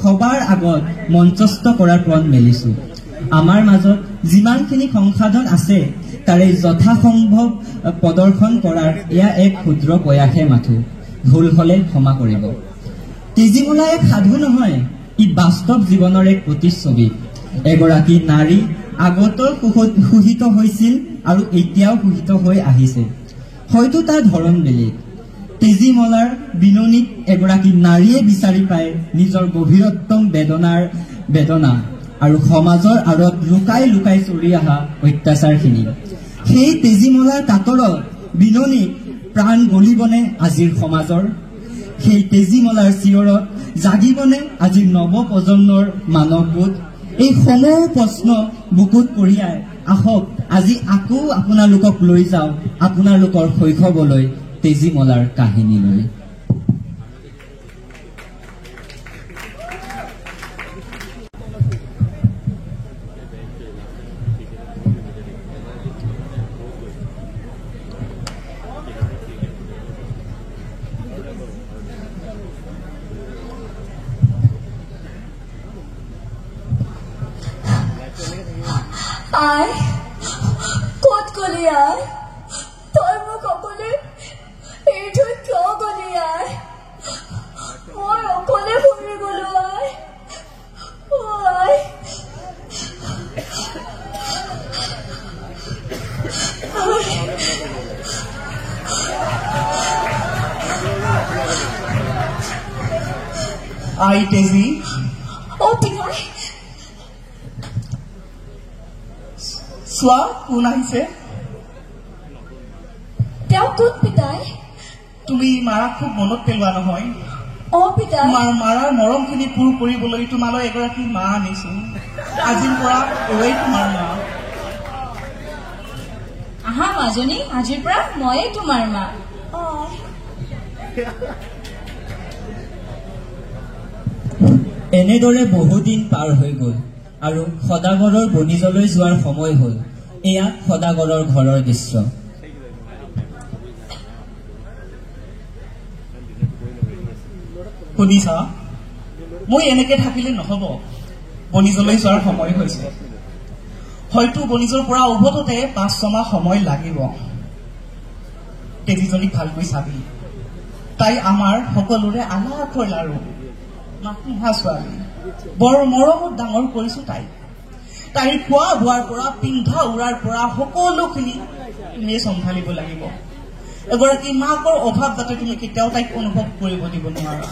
সবাৰ আগত মঞ্চস্থ কৰাৰ প্ৰণ মেলিছো। আমাৰ মাজত যিমানখিনি সংসাধন আছে তাৰে যথাসম্ভৱ প্ৰদৰ্শন কৰাৰ এয়া এক ক্ষুদ্ৰ প্ৰয়াসে মাথো। ভুল হলে ক্ষমা কৰিব। তেজীমলা এক সাধু নহয়, ই বাস্তৱ জীৱনৰ এক প্ৰতিচ্ছবি। এগৰাকী নাৰী আগতো শোষিত হৈছিল আৰু এতিয়াও শোষিত হৈ আহিছে, হয়তো তাৰ ধৰণ বেলেগ। তেজীমলাৰ বিননিত এগৰাকী নাৰীয়ে বিচাৰি পায় নিজৰ গভীৰতম বেদনা আৰু সমাজৰ আঁৰত লুকাই লুকাই চলি অহা অত্যাচাৰখিনি। সেই তেজীমলাৰ কাতৰত বিননিত প্ৰাণ গলিবনে আজিৰ সমাজৰ? সেই তেজীমলাৰ চিঞৰত জাগিবনে আজিৰ নৱপ্ৰজন্মৰ মানৱবোধ? এই সমূহ প্ৰশ্ন বুকুত কঢ়িয়াই আহক আজি আকৌ আপোনালোকক লৈ যাওঁ আপোনালোকৰ শৈশৱলৈ, তেজীমলাৰ কাহিনীলৈ। আই ক'ত গলি আই? তই মোক অকলে এৰি থৈ কিয় গলি আই? মই অকলে ফুৰি গলো আই। আই আই তেজী, অ পিতাই, চোৱা কোন আহিছে। তেওঁ কোন পিতাই? তুমি মাৰাক খুব মনত পেলোৱা নহয়? অ পিতাই, তোমাৰ মাৰাৰ মৰমখিনি পূৰ কৰিবলৈ তোমালৈ এগৰাকী মা আনিছো। আজিৰ পৰা এওঁৱেই তোমাৰ মা। আহা মাজনী, আজিৰ পৰা ময়েই তোমাৰ মা। এনেদৰে বহুদিন পাৰ হৈ গল আৰু সদাগৰৰ বনিজলৈ যোৱাৰ সময় হল। এয়া সদাগৰৰ ঘৰৰ দৃশ্য। শুনিছা, মই এনেকে থাকিলে নহব। বনিজলৈ যোৱাৰ সময় হৈছে। হয়তো বনিজৰ পৰা উভততে 5-6 মাহ সময় লাগিব। তেজীজনীক ভালকৈ চাবি। তাই আমাৰ সকলোৰে আলাসৰ লাৰু, মাতৃহা ছোৱালী। বৰ মৰমত ডাঙৰ কৰিছো তাইক। তাইৰ খোৱা বোৱাৰ পৰা পিন্ধা উৰাৰ পৰা সকলোখিনি তুমিয়ে চম্ভালিব লাগিব। এগৰাকী মাকৰ অভাৱ যাতে তুমি কেতিয়াও তাইক অনুভৱ কৰিব দিব নোৱাৰা।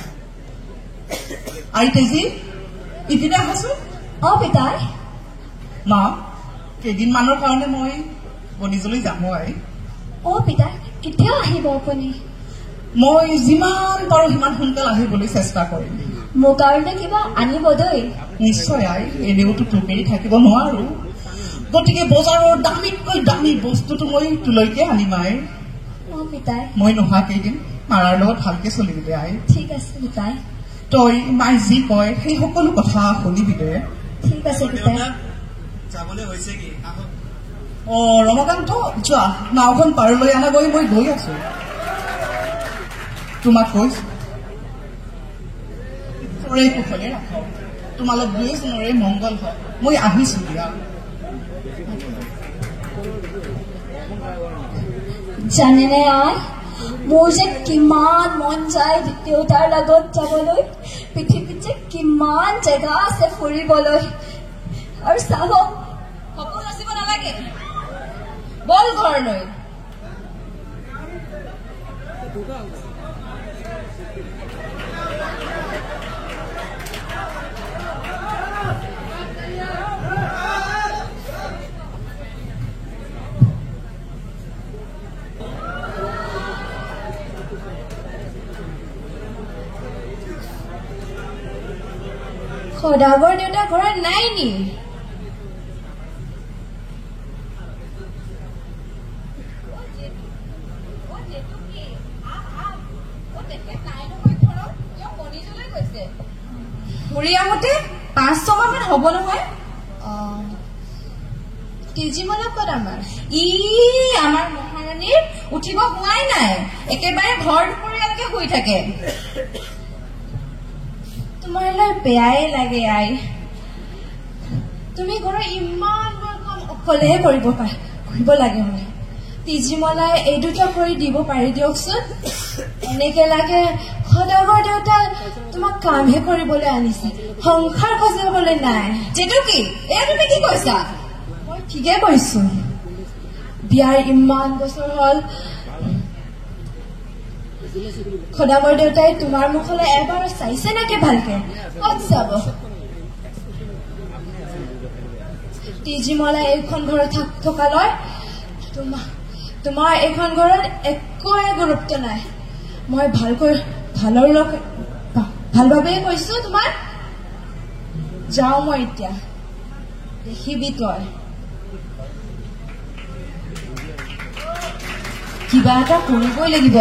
আই তেজী, ইপিনে আহাচোন। অ পিতাই। মা, কেইদিনমানৰ কাৰণে মই বনিজলৈ যাম। আই অ পিতাই, কেতিয়া আহিব আপুনি? মই যিমান পাৰো সিমান সোনকালে আহিবলৈ চেষ্টা কৰিম। মোৰ কাৰণে কিবা আনিব দেই। নিশ্চয় আই, এনেওতো তোকেই থাকিব নোৱাৰো। গতিকে বজাৰৰ দামীতকৈ দামী বস্তুটো মই তোলৈকে আনিম। আই অ পিতাই, মই নোহোৱা কেইদিন মাৰাৰ লগত ভালকে চলিবি দে। আই ঠিক আছে পিতাই। তই মাই যি কয় সেই সকলো কথা শুনিবি দে। ঠিক আছে পিতাই। অ ৰমাকান্ত, যোৱা নাওখন পাৰলৈ আনাগৈ। মই গৈ আছো। তোমাক কৈছো কুশলে ৰাখক। তোমালোক দুয়োজনৰে মংগল হওক। মই আহিছো দিয়া। জানেনে আই, মোৰ যে কিমান মন যায় দেউতাৰ লগত যাবলৈ। পৃথিৱীত যে কিমান জেগা আছে ফুৰিবলৈ। আৰু চাব, সপোন নাচিব নালাগে, বল ঘৰলৈ। সদাগৰ দেউতা ঘৰত নাই নি? ঘূৰি আহোঁতে 5-6 মাহ মান হ'ব নহয়। তেজীমলা ক'ত আমাৰ? আমাৰ মহাৰাণীৰ উঠিব হোৱাই নাই, একেবাৰে ভৰ দুপৰীয়ালৈকে শুই থাকে। তোমালৈ বেয়াই লাগে আই তুমি ঘৰৰ ইমানবোৰ কাম অকলেহে কৰিব লাগে মানে তেজীমলাই এই দুটা কৰি দিব পাৰি দিয়কচোন এনেকে লাগে সদাগৰ দেউতা তোমাক কামহে কৰিবলৈ আনিছে সংসাৰ সজাবলৈ নাই যেটো কি এয়া তুমি কি কৈছা মই ঠিকে কৈছো বিয়াৰ ইমান বছৰ হ'ল সদাগৰ দেউতাই তোমাৰ মুখলৈ এবাৰ চাইছে নেকি ভালকে ক'ত যাব তেজীমলাই এইখন ঘৰত থকালৈ তোমাৰ এইখন ঘৰত একোৱে গুৰুত্ব নাই মই ভালভাৱেই কৈছো তোমাৰ যাওঁ মই এতিয়া দেখিবি তই কিবা এটা কৰিবই লাগিব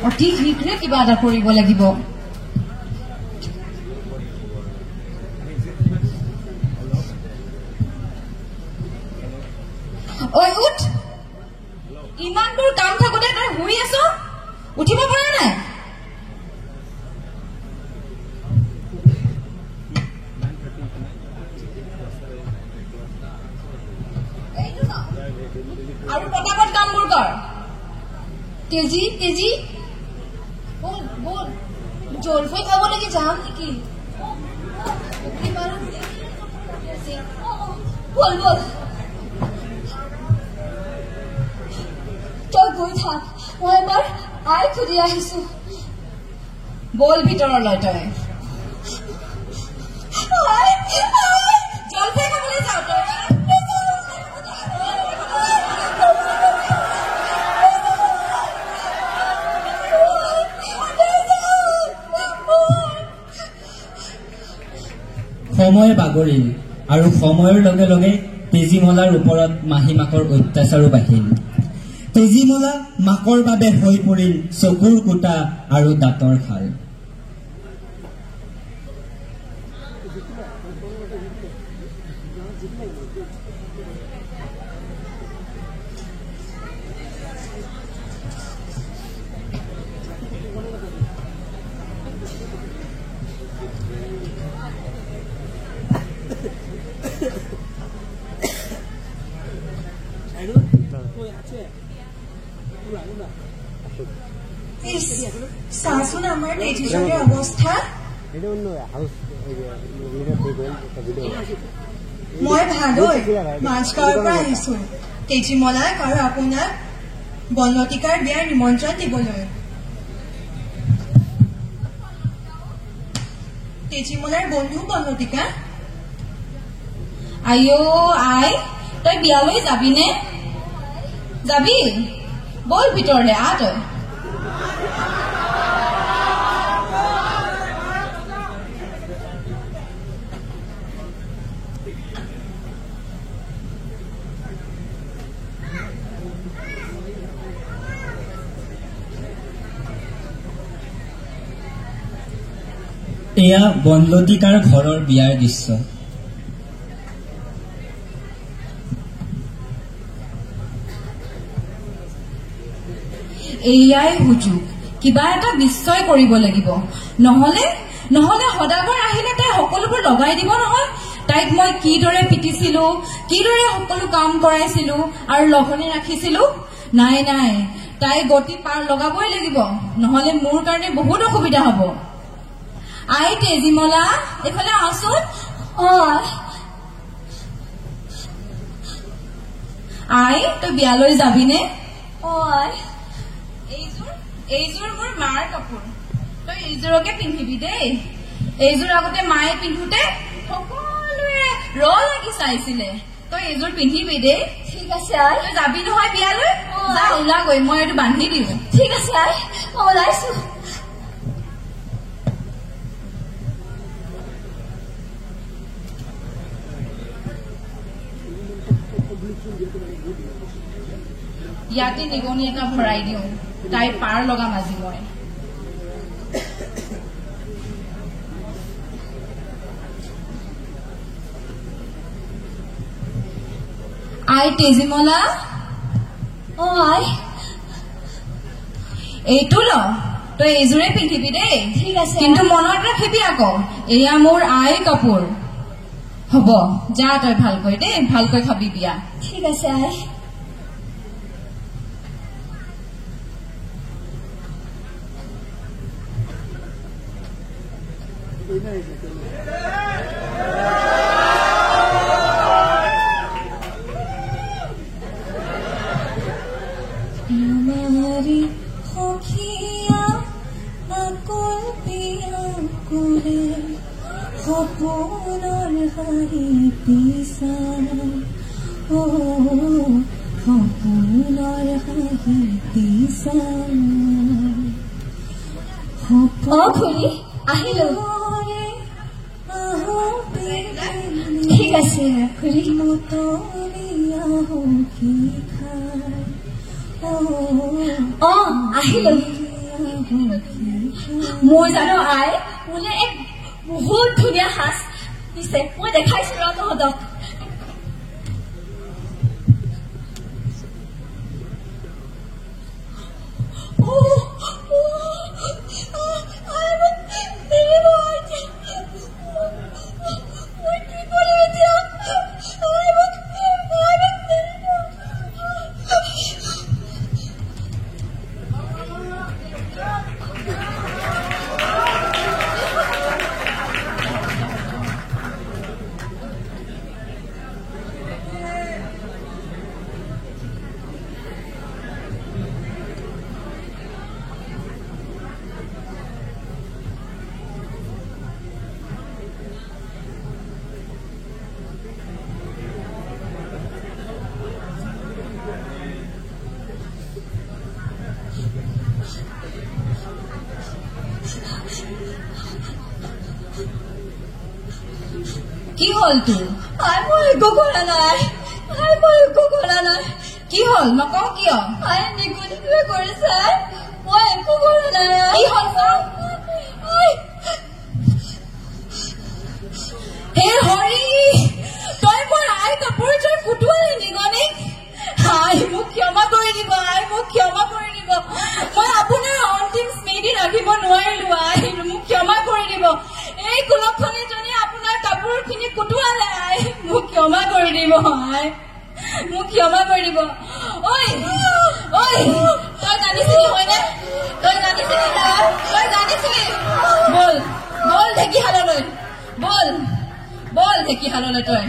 অতি শীঘ্ৰে কিবা এটা কৰিব লাগিব ঐ উঠ ইমানবোৰ কাম থাকোতে তই শুই আছ উঠিব পৰা নাই আৰু পটাপট কামবোৰ কৰ তেজি বল জলফাই খাবলৈকে যাম নেকি বল তই গৈ থাক মই এবাৰ আই খুজি আহিছো বল ভিতৰলৈ তই জলফাই খাবলৈ যাওঁ তই সময় বাগৰিল আৰু সময়ৰ লগে লগে তেজীমলাৰ ওপৰত মাহীমাকৰ অত্যাচাৰো বাঢ়িল তেজীমলা মাকৰ বাবে হৈ পৰিল চকুৰ কুটা আৰু দাঁতৰ খাল চাচোন আমাৰ তেজীজনীৰ অৱস্থা মই ভালৈ মাজগাঁৱৰ পৰা আহিছো তেজীমলাক আৰু আপোনাক বনলতিকাৰ বিয়াৰ নিমন্ত্ৰণ দিবলৈ তেজীমলাৰ বন্ধু বনলতিকা আইও আই তই বিয়ালৈ যাবিনে যাবি বল ভিতৰলে আহ তই এয়া বনলতিকাৰ ঘৰৰ বিয়াৰ দৃশ্য এয়াই সুযোগ কিবা এটা নিশ্চয় কৰিব লাগিব নহলে সদাগৰ আহিলে তাই সকলোবোৰ লগাই দিব নহয় তাইক মই কিদৰে পিটিছিলো কিদৰে সকলো কাম কৰাইছিলো আৰু লগনে ৰাখিছিলো নাই তাই গতি পাৰ লগাবই লাগিব নহলে মোৰ কাৰণে বহুত অসুবিধা হ'ব আই তেজীমলা এইফালে আছোন আই তই বিয়ালৈ যাবিনে এইযোৰ মোৰ মাৰ কাপোৰ তই এইযোৰকে পিন্ধিবি দেই এইযোৰ আগতে মায়ে পিন্ধোতে সকলোৱে লাগি চাইছিলে তই এইযোৰ পিন্ধিবি দেই ঠিক আছে আই তই যাবি নহয় বিয়ালৈ যা ওলাগৈ মই এইটো বান্ধি দিওঁ ঠিক আছে আই মই ওলাইছো ইয়াতে নিগনি এটা ভৰাই দিওঁ তাই পাৰ লগাম আজি মই আই তেজীমলা আই এইটো ল তই এইযোৰে পিন্ধিবি দেই ঠিক আছে কিন্তু মনত ৰাখিবি আকৌ এয়া মোৰ আই কাপোৰ হ'ব যা তই ভালকৈ দেই ভালকৈ খাবি বিয়া ঠিক আছে আই हमारी खुशियाँ अकुल पिया कुले सपनर हारी पिसा ओ सपनर हारी पिसा অ খুৰী আহিলো ঠিক আছে খুৰী অ আহিলো মোৰ জানো আই মোলে এক বহুত ধুনীয়া সাজ দিছে মই দেখাইছো ৰ তহঁতক কি হল তোৰ আই মই একো কৰা নাই আই মই একো কৰা নাই কি হল নকওঁ কিয় আই নিকুলিটোৱে কৰিছে মই একো কৰা নাই কি হল আই হে হৰি তই মোৰ আই কাপোৰযোৰ কুটুৱালি নিগনি আই মোক ক্ষমা কৰি দিব আই মোক ক্ষমা কৰি দিব মই আপোনাৰ অন্তিম স্মৃতি ৰাখিব নোৱাৰিলো আই মোক ক্ষমা কৰি দিব এই কুলক্ষণীজনী আপোনাৰ কাপোৰখিনি কুটুৱালে আই মোক ক্ষমা কৰি দিব আই মোক ক্ষমা কৰি দিব ঐ ঐ তই জানিছিলি হয়নে তই জানিছিলি তই জানিছিলি বল বল ঢেঁকীশাললৈ বল বল ঢেঁকীশাললৈ তই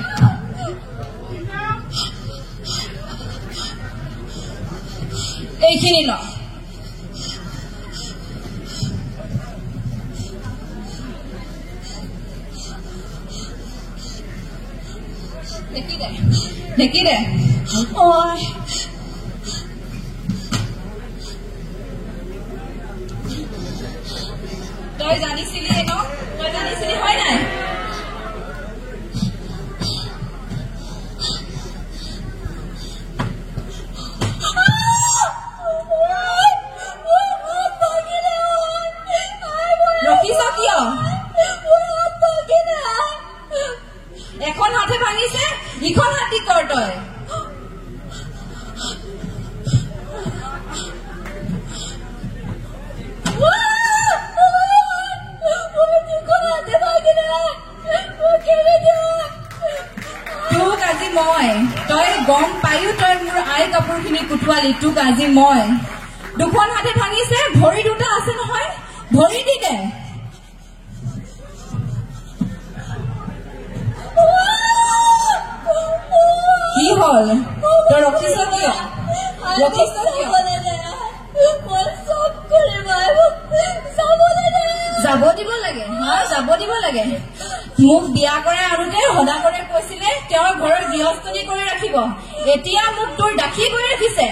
এইখিনি ল ঢেঁকী দে ঐ তই জানিছিলি ন তই জানিছিলি হয় নাই ৰখিছ কিয় এখন হাতে ভাঙিছে ইখন হাতী কৰ তই তোক আজি মই তই গম পায়ো তই মোৰ আই কাপোৰখিনি কুটুৱালি তোক আজি মই দুখন হাতে ভাঙিছে ভৰি দুটা আছে নহয় ভৰি দি দে কি হল তই ৰখিছ কিয় ৰখিছ কিয় যাব দিব লাগে যাব দিব লাগে মোক বিয়া কৰে আনোতে সদাগৰে কৈছিলে তেওঁৰ ঘৰৰ গৃহস্থনী কৰি ৰাখিব এতিয়া মোক তোৰ দাখি কৰি ৰাখিছে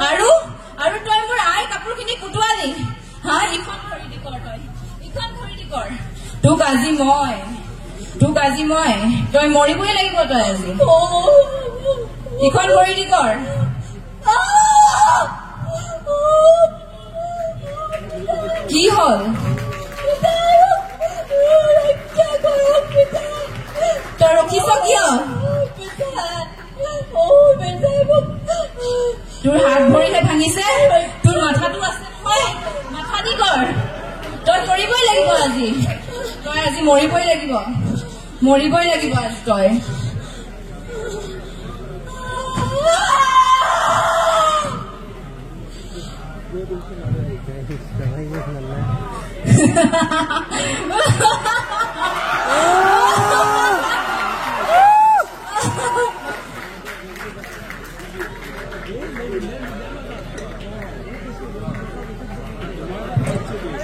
আৰু আৰু তই মোৰ আই কাপোৰখিনি কুটুৱালি ইখন ভৰি দি কৰ তই ইখন ভৰি দি কৰ তোক আজি মই তই মৰিবই লাগিব তই আজি ইখন ভৰি দি কৰ কি হল তই ৰখিছ কিয় তোৰ হাত ভৰিহে ভাঙিছে তোৰ মাথাটো আছে নহয় মাথা দি কৰ মৰিবই লাগিব আজি তই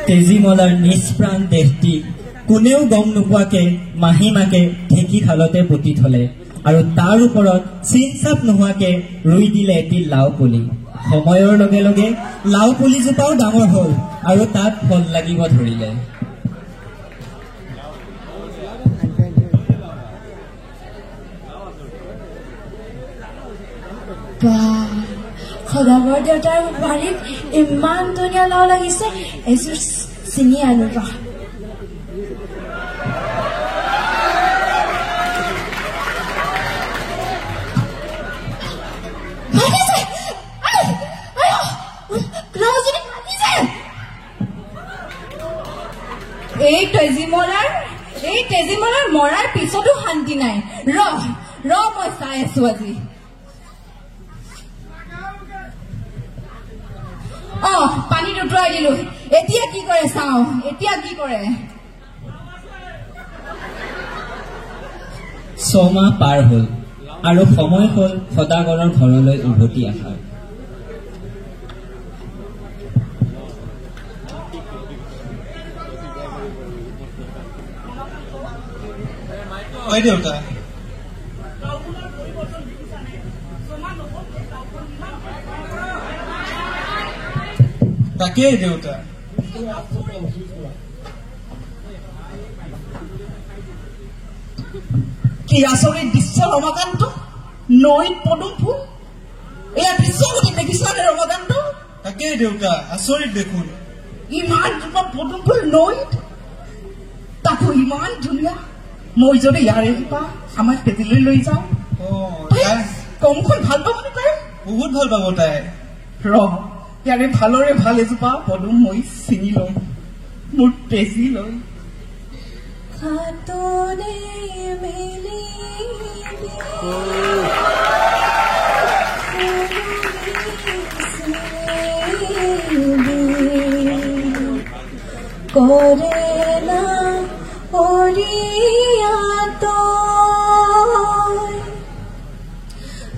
তেজীমলাৰ নিষ্প্ৰাণ দেহটি কোনেও গম নোপোৱাকে মাহীমাকে ঢেঁকী খালতে পুতি থলে আৰু তাৰ ওপৰত চিন চাপ নোহোৱাকে ৰুই দিলে এটি লাও পুলি। সময়ৰ লগে লগে লাও পুলিজোপাও ডাঙৰ হল আৰু তাত ফল লাগিব ধৰিলে। সদাগৰ দেউতাৰ বাৰীত ইমান ধুনীয়া লাও লাগিছে, এযোৰ চিঙি আনো ৰ। এই তেজীমলাৰ মৰাৰ পিছতো শান্তি নাই। ৰ মই চাই আছো আজি। পানীত উতৰাই দিলো, এতিয়া কি কৰে চাও, এতিয়া কি কৰে। 6 মাহ পাৰ হল আৰু সময় হল সদাগৰৰ ঘৰলৈ উভতি অহাৰ। দেউতা তাকেই দেউতা কি আচৰিত দৃশ্য ৰমাকান্ত, নৈত পদুম ফুল, এয়া দৃশ্য গতি দেখিছানে ৰমাকান্ত? তাকেই দেউতা আচৰিত দেখোন, ইমান জোপা পদুম ফুল নৈত, তাকো ইমান ধুনীয়া। মই যদি ইয়াৰে জোপা আমাৰ তেজীলৈ লৈ যাওঁ, কমখন ভাল পাবনে তাই? বহুত ভাল পাব তাই। ইয়াৰে ভালৰে ভাল এজোপা পদুম মই ছিঙি লওঁ মোৰ তেজী লৈ। হাতনে মেলি কৰে না অৰিয়াত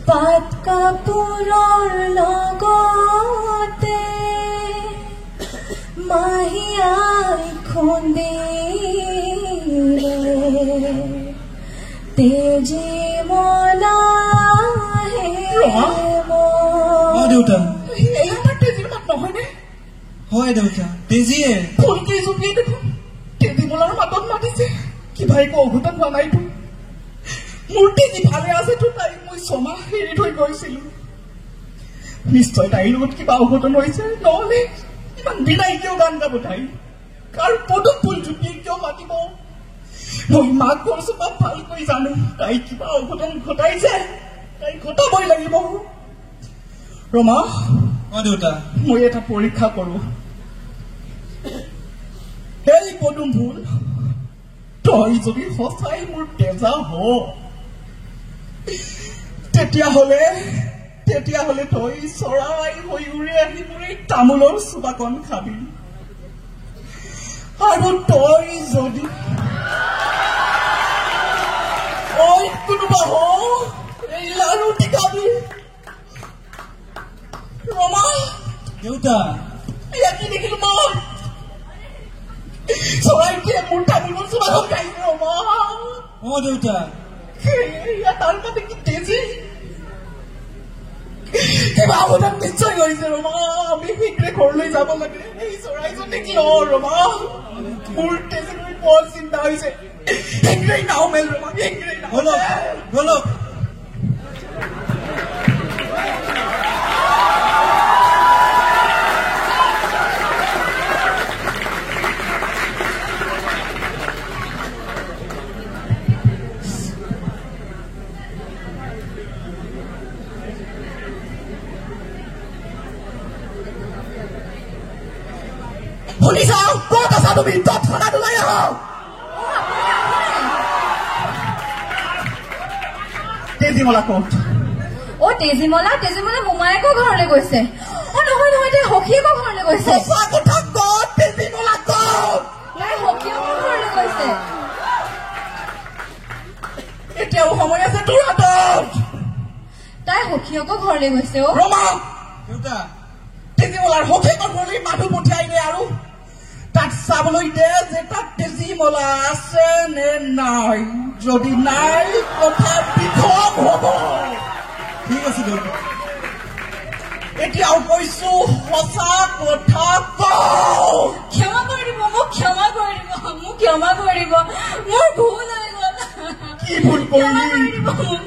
পাত কাপোৰৰ লগতে মাহিয়াই খুন্দিলে তেজীমলা দেউতা। এই আমাৰ তেজীৰ মাত নহয়নে? হয় দেউতা, তেজীয়ে। ফুলকেই জুপিয়ে দেখোন তেজীমলাৰ মাতত মাতিছে। কিবা একো অঘটন হোৱা নাইতো? মোৰ তেজী ভালে আছেতো? তাইক মই 6 মাহ এৰি থৈ গৈছিলো। নিশ্চয় তাইৰ লগত কিবা অঘটন হৈছে, নহলে ইমান বিদায় কিয় গান গাব তাই? কাৰ পদুম ফুল জুপিয়ে কিয় মাতিব? মই মাক কৈছো বা ভালকৈ জানো তাই কিবা অঘটন ঘটাইছে, তাই ঘটাবই লাগিব। ৰমা দেউতা, মই এটা পৰীক্ষা কৰো। এই পদুম ফুল, তই যদি সঁচাই মোৰ তেজা হ, তেতিয়াহলে তই চৰাই হৈ উৰি আহি মোৰ এই তামোলৰ চোবাকণ খাবি। আৰু তই যদি কোনোবা হ, এই লাৰুটি খাবি। ৰমা দেউতা, এয়া কি দেখিলো মই? চৰাইটিয়ে মোৰ তামোলৰ চোবাকণ খাইছে। ৰমা দেউতা, এয়া তাৰ মানে কি তেজী? কিবা অৱদান নিশ্চয় কৰিছে। ৰমা আমি শীঘ্ৰে ঘৰলৈ যাব লাগে। এই চৰাইজন দেখি ৰমা মোৰ তেজী লৈ বৰ চিন্তা হৈছে। শীঘ্ৰেই নাও মেল ৰমা, শীঘ্ৰেই বলক। শুনিছা? ক'ত আছা তুমি? তৎক্ষণাত ওলাই আহা। তেজীমলা ক'ত? অ' তেজীমলা মোমায়েকৰ ঘৰলৈ গৈছে। অ' নহয় তাই সখীয়েকৰ ঘৰলৈ গৈছে। সঁচা কথা ক'ত? তেজীমলা ক'ত? তাই সখীয়েকৰ ঘৰলৈ গৈছে। এতিয়াও সময় আছে তোৰ হাতত। তাই সখীয়েকৰ ঘৰলৈ গৈছে। অ' ৰমা, দেউতা তেজীমলাৰ সখীয়েকৰ ঘৰলৈ মানুহ পঠিয়াই দে আৰু তাক চাবলৈ দে যে তাত তেজীমলা আছে নে নাই। যদি নাই কথা বিধম হ'ব। ঠিক আছে দেউতা। এতিয়াও কৈছো সঁচা কথা কওঁ। ক্ষমা কৰি দিব মোক, ক্ষমা কৰি দিব মোক, ক্ষমা কৰি দিব। মোৰ ভুল হৈ গ'ল। কি ভুল ক্ষমা কৰিলি? কৰি দিব মোক।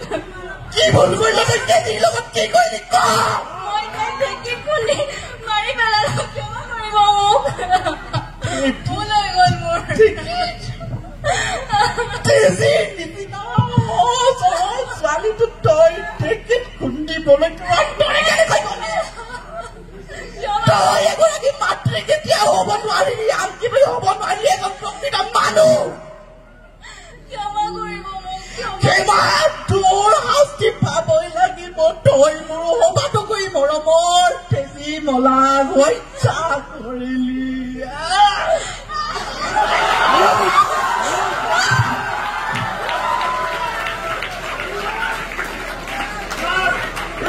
কি ভুল কৰিলি? তই তেজীৰ লগত কি কৰিলি ক? মই তাইক ঢেঁকীত খুন্দি মাৰি পেলালো। ক্ষমা কৰিব মোক। ভুল হৈ গ'ল মোৰ। তেজীৰ নিচিনা ছোৱালীটো তই ঢেঁকীত খুন্দিবলৈ তই এগৰাকী মাতৃ কেতিয়াও হ'ব নোৱাৰিলি, আনকি হ'ব নোৱাৰিলি এজন প্ৰকৃত মানুহ। ক্ষমা কৰিব মোক। ক্ষমা তোৰ শাস্তি পাবই লাগিব। তই মোৰ সবাতোকৈ মৰমৰ তেজীমলা হত্যা কৰিলি।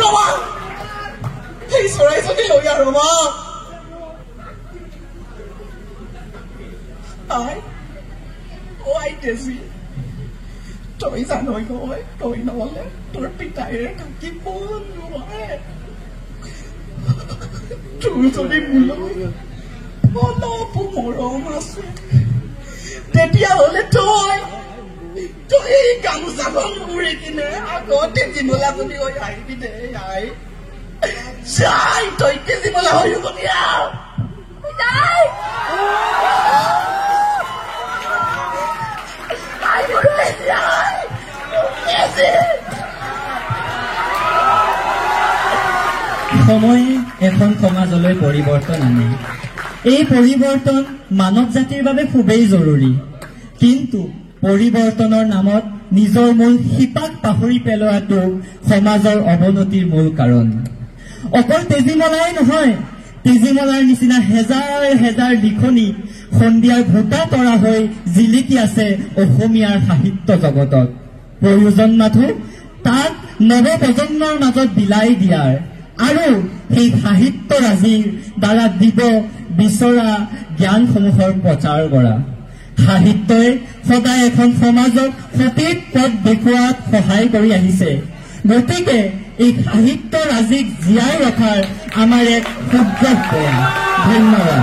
ৰমা, সেই চৰাইজনী লৈ আহ ৰমা। আই তেজী, তই জানই নহয়, তই নহলে তোৰ পিতাইৰে থাকিব নোৱাৰে। তোৰ যদি মোলৈ অলপ মৰম আছে তেতিয়াহ'লে তই এই গামোচাখন উৰি কিনে আগত তেজীমলা বুলি হৈ আহিবি দে। আই যাই তই তেজীমলা হৈ দিয়া। সময়ে এখন সমাজলৈ পৰিৱৰ্তন আনে। এই পৰিৱৰ্তন মানৱ জাতিৰ বাবে খুবেই জৰুৰী, কিন্তু পৰিৱৰ্তনৰ নামত নিজৰ মূল শিপাক পাহৰি পেলোৱাটো সমাজৰ অৱনতিৰ মূল কাৰণ। অকল তেজীমলাই নহয়, তেজীমলাৰ নিচিনা হেজাৰ হেজাৰ লিখনি সন্ধিয়াৰ ভোটা তৰা হৈ জিলিকি আছে অসমীয়াৰ সাহিত্য জগতত। প্ৰয়োজন মাথো তাক নৱপ্ৰজন্মৰ মাজত বিলাই দিয়াৰ আৰু সেই সাহিত্যৰাজিৰ দ্বাৰা দিব বিচৰা জ্ঞানসমূহৰ প্ৰচাৰ কৰা। সাহিত্যই সদায় এখন সমাজক সঠিক পথ দেখুওৱাত সহায় কৰি আহিছে। গতিকে এই সাহিত্যৰাজিক জীয়াই ৰখাৰ আমাৰ এক ক্ষুদ্ৰ প্ৰয়াস। ধন্যবাদ।